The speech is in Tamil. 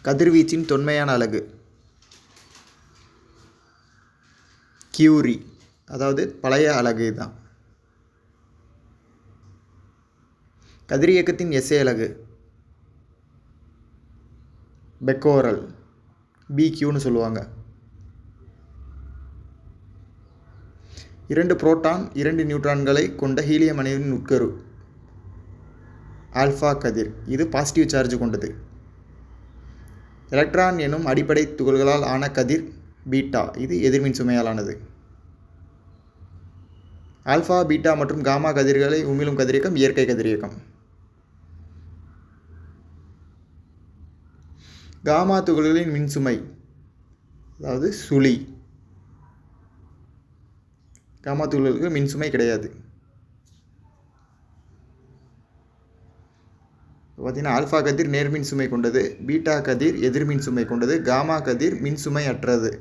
கதிர்வீச்சின் தொன்மையான அலகு கியூரி, அதாவது பழைய அலகு தான். கதிரியக்கத்தின் எஸ்ஐ அலகு பெக்கோரல், பிக்யூன்னு சொல்லுவாங்க. 2 புரோட்டான் 2 நியூட்ரான்களை கொண்ட ஹீலியம் அணுவின் உட்கரு ஆல்ஃபா கதிர், இது பாசிட்டிவ் சார்ஜ் கொண்டது. எலக்ட்ரான் எனும் அடிப்படை துகள்களால் ஆன கதிர் பீட்டா, இது எதிர்மின் சுமையாலானது. ஆல்ஃபா, பீட்டா மற்றும் காமா கதிர்களை உமிழும் கதிரியக்கம் இயற்கை கதிரியக்கம். காமா துகள்களின் மின்சுமை, அதாவது சுழி. காமா துகள்களுக்கு மின்சுமை கிடையாது. பார்த்தீங்கன்னா ஆல்ஃபா கதிர் நேர்மின் சுமை கொண்டது, பீட்டா கதிர் எதிர்மின் சுமை கொண்டது, காமா கதிர் மின்சுமை அற்றது.